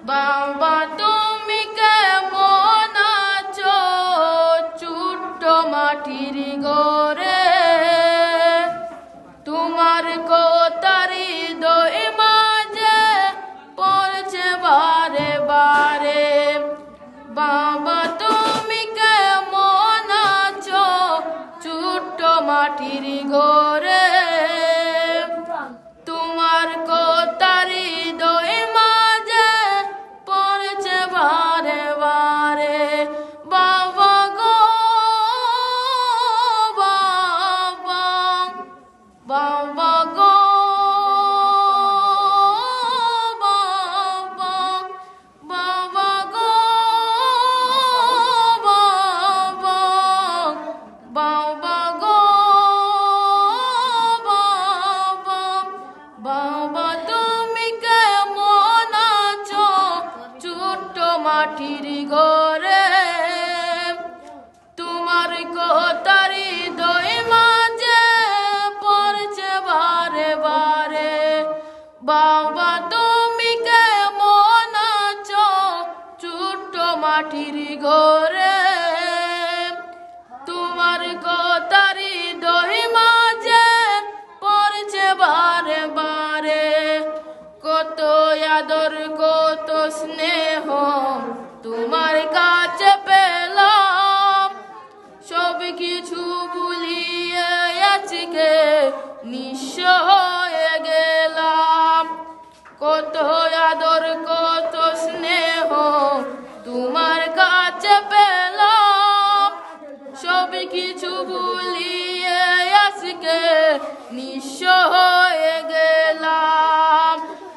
বাবা তুমি কেমন আছো ছোট্ট মাটির ঘরে তোমার কথার হৃদয় মাঝে পড়ছে বারে বারে বাবা তুমি কেমন আছো ছোট্ট মাটির ঘরে তোমার কথার হৃদয় মাঝে পড়ছে বারে বারে বাবা গো বাবা বাবা গো বাবা বাবা গো বাবা বাবা গো বাবা বাবা তুমি কেমন আছো ছোট্ট মাটির ঘরে তোমার কথার হৃদয় মাঝে পড়ছে বারে বারে বাবা তুমি কেমন আছো ছোট্ট মাটির ঘরে তোমার কথার হৃদয় মাঝে পড়ছে বারে বারে কত আদর কত স্নেহ তোমার কাছে পেলাম সব কিছু ভুলিয়ে আজকে নিঃস্ব হয়ে গেলাম কত আদর কত স্নেহ তোমার কাছে পেলাম সব কিছু ভুলিয়ে আজকে নিঃস্ব হয়ে গেলাম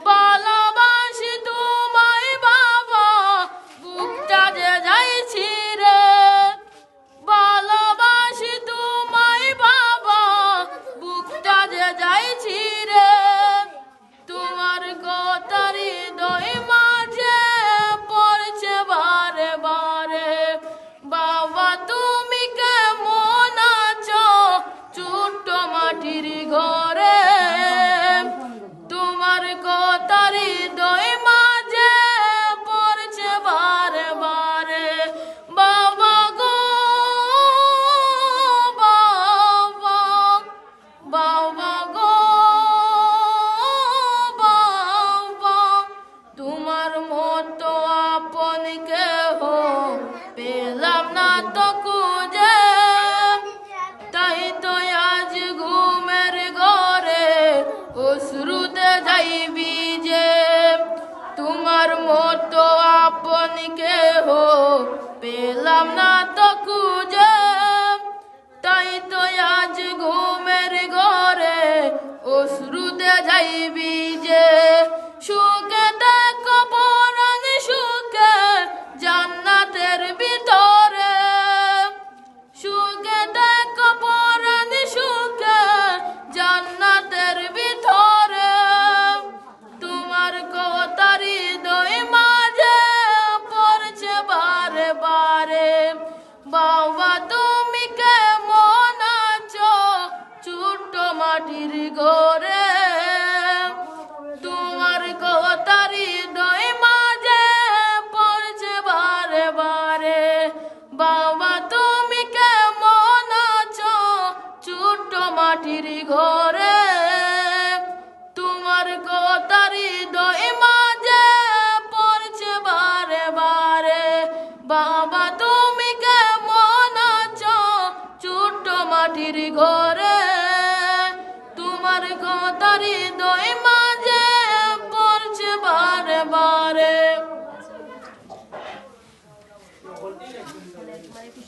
ভালোবাসি তোমায় বাবা বুকটা যে যাইছি রে ভালোবাসি তোমায় বাবা বুকটা যে যাইছি রে তোমার কথার হৃদয় মাঝে পড়ছে বারে বারে বাবা তুমি কেমন আছো ছোট্ট মাটির ঘরে তোমার কথার হৃদয় মাঝে পড়ছে বারে বারে বাবা গো বাবা বাবা গো বাবা তোমার মতো আপন কেহ পেলাম না তো খুঁজে তাই তো আজ ঘুমের ঘরে অশ্রুতে যাইবি যে তোমার মতো আপন কেহ পেলাম না তো খুঁজে তাই তো আজ ঘুমের ঘরে অশ্রুতে যাইবি যে সুখে দেখো পরাণ সুখে জান্নাতের ভিতরে সুখে দেখো পরাণ সুখে জান্নাতের ভিতরে তোমার কথার হৃদয় মাঝে পড়ছে বারে বারে বাবা তুমি কেমন আছো ছোট্ট মাটির ঘরে তোমার কথার হৃদয় মাঝে পড়ছে বারে বারে বাবা তুমি কেমন আছো ছোট্ট মাটির ঘরে তোমার কথার হৃদয় মাঝে পড়ছে বারে বারে বাবা তুমি কেমন আছো ছোট্ট মাটির ঘরে তোমার কথার হৃদয়